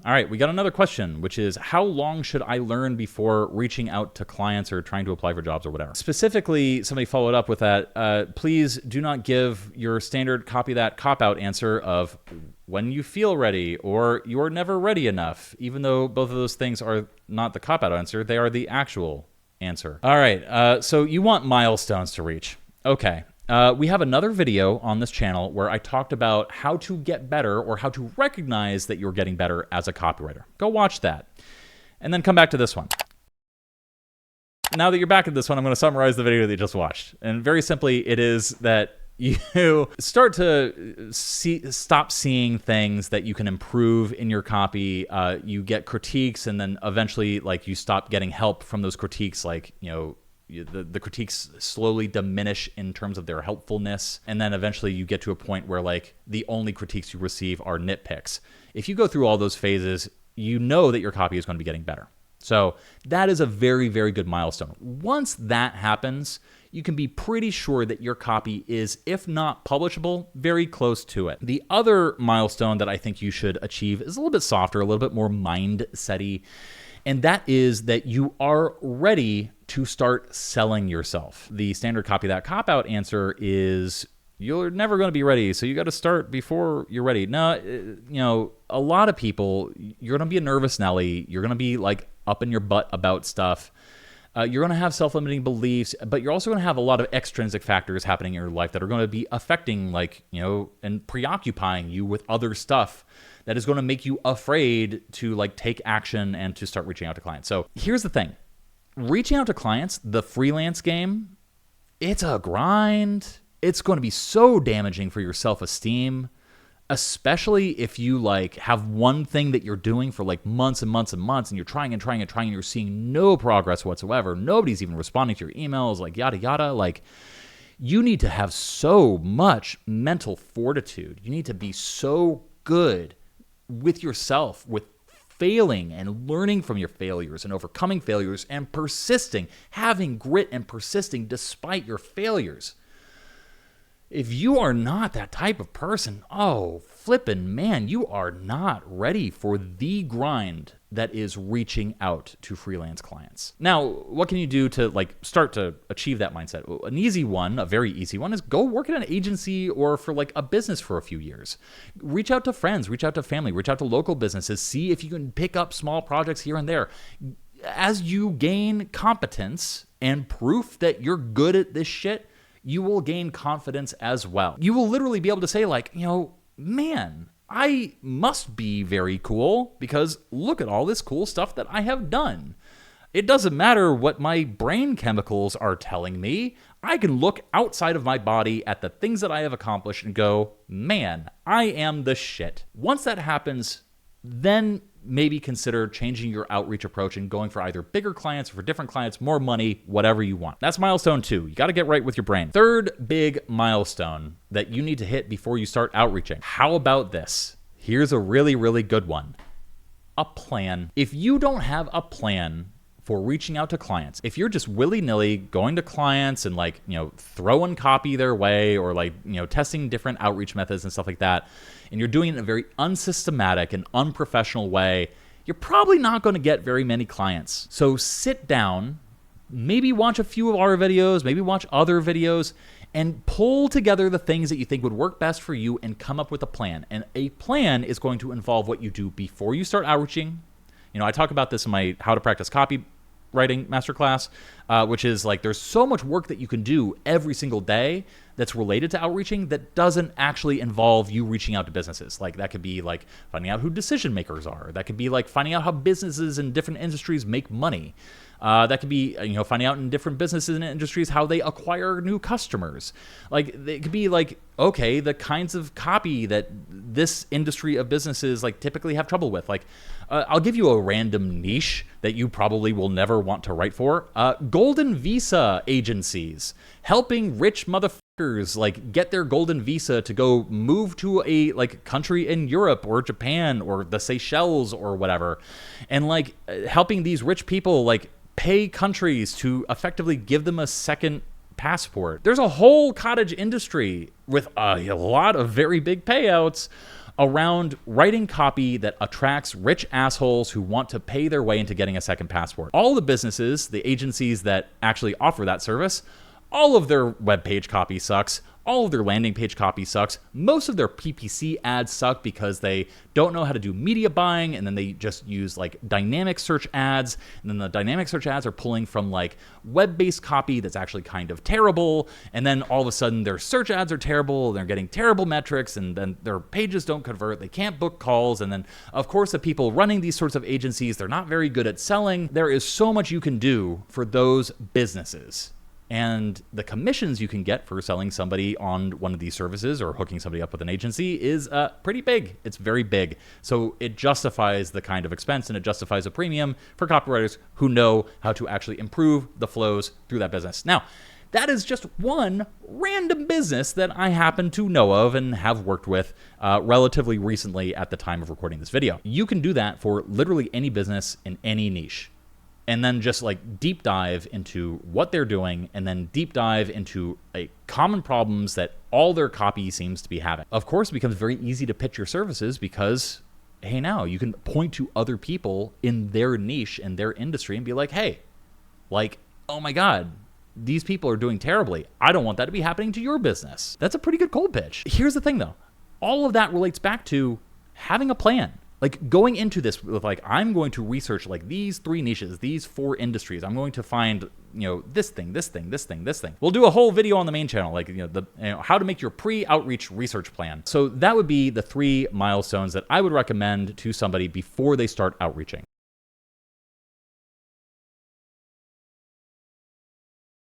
All right, we got another question, which is how long should I learn before reaching out to clients or trying to apply for jobs or whatever? Specifically, somebody followed up with that. Please do not give your standard copy that cop-out answer of when you feel ready or you're never ready enough, even though both of those things are not the cop-out answer, they are the actual answer. All right, so you want milestones to reach. Okay. We have another video on this channel where I talked about how to get better or how to recognize that you're getting better as a copywriter. Go watch that. And then come back to this one. Now that you're back at this one, I'm going to summarize the video that you just watched. And very simply, it is that you start to stop seeing things that you can improve in your copy. You get critiques, and then eventually, like, you stop getting help from those critiques, like, you know, the critiques slowly diminish in terms of their helpfulness, and then eventually you get to a point where like the only critiques you receive are nitpicks. If you go through all those phases, you know that your copy is going to be getting better. So that is a very, very good milestone. Once that happens, you can be pretty sure that your copy is, if not publishable, very close to it. The other milestone that I think you should achieve is a little bit softer, a little bit more mindset-y, and that is that you are ready to start selling yourself. The standard copy that cop-out answer is you're never going to be ready, so you got to start before you're ready. No, you know, a lot of people, you're going to be a nervous Nelly. You're going to be like up in your butt about stuff. You're going to have self-limiting beliefs, but you're also going to have a lot of extrinsic factors happening in your life that are going to be affecting, like, you know, and preoccupying you with other stuff that is going to make you afraid to like take action and to start reaching out to clients. So here's the thing. Reaching out to clients, the freelance game, it's a grind. It's going to be so damaging for your self-esteem, especially if you like have one thing that you're doing for like months and months and months, and you're trying and trying and trying, and you're seeing no progress whatsoever. Nobody's even responding to your emails, like yada, yada. Like, you need to have so much mental fortitude. You need to be so good with yourself, with failing and learning from your failures and overcoming failures and persisting, having grit and persisting despite your failures. If you are not that type of person, oh, flippin' man, you are not ready for the grind that is reaching out to freelance clients. Now, what can you do to like start to achieve that mindset? Well, an easy one, a very easy one, is go work at an agency or for like a business for a few years. Reach out to friends, reach out to family, reach out to local businesses, see if you can pick up small projects here and there. As you gain competence and proof that you're good at this shit, you will gain confidence as well. You will literally be able to say like, you know, man, I must be very cool because look at all this cool stuff that I have done. It doesn't matter what my brain chemicals are telling me. I can look outside of my body at the things that I have accomplished and go, man, I am the shit. Once that happens, then maybe consider changing your outreach approach and going for either bigger clients or for different clients, more money, whatever you want. That's milestone 2. You got to get right with your brain. Third big milestone that you need to hit before you start outreaching. How about this? Here's a really, really good one. A plan. If you don't have a plan for reaching out to clients, if you're just willy-nilly going to clients and like, you know, throwing copy their way or like, you know, testing different outreach methods and stuff like that, and you're doing it in a very unsystematic and unprofessional way, you're probably not going to get very many clients. So sit down, maybe watch a few of our videos, maybe watch other videos, and pull together the things that you think would work best for you and come up with a plan. And a plan is going to involve what you do before you start outreaching. You know, I talk about this in my How to Practice Copywriting masterclass, which is like there's so much work that you can do every single day that's related to outreaching that doesn't actually involve you reaching out to businesses. Like that could be like finding out who decision makers are. That could be like finding out how businesses in different industries make money. That could be, you know, finding out in different businesses and industries how they acquire new customers. Like it could be like, okay, the kinds of copy that this industry of businesses like typically have trouble with. Like I'll give you a random niche that you probably will never want to write for. Golden visa agencies, helping rich motherfuckers like get their golden visa to go move to a like country in Europe or Japan or the Seychelles or whatever, and like helping these rich people like pay countries to effectively give them a second passport. There's a whole cottage industry with a lot of very big payouts around writing copy that attracts rich assholes who want to pay their way into getting a second passport. All the businesses, the agencies that actually offer that service, all of their webpage copy sucks. All of their landing page copy sucks. Most of their PPC ads suck because they don't know how to do media buying, and then they just use like dynamic search ads. And then the dynamic search ads are pulling from like web-based copy that's actually kind of terrible. And then all of a sudden their search ads are terrible. They're getting terrible metrics, and then their pages don't convert. They can't book calls. And then of course the people running these sorts of agencies, they're not very good at selling. There is so much you can do for those businesses. And the commissions you can get for selling somebody on one of these services or hooking somebody up with an agency is pretty big. It's very big. So it justifies the kind of expense, and it justifies a premium for copywriters who know how to actually improve the flows through that business. Now, that is just one random business that I happen to know of and have worked with relatively recently at the time of recording this video. You can do that for literally any business in any niche. And then just like deep dive into what they're doing, and then deep dive into common problems that all their copy seems to be having. Of course, it becomes very easy to pitch your services because, hey, now you can point to other people in their niche and their industry and be like, hey, like, oh my God, these people are doing terribly. I don't want that to be happening to your business. That's a pretty good cold pitch. Here's the thing though. All of that relates back to having a plan. Like going into this with like, I'm going to research like these 3 niches, these 4 industries. I'm going to find, this thing, this thing, this thing, this thing. We'll do a whole video on the main channel, like, how to make your pre-outreach research plan. So that would be the 3 milestones that I would recommend to somebody before they start outreaching.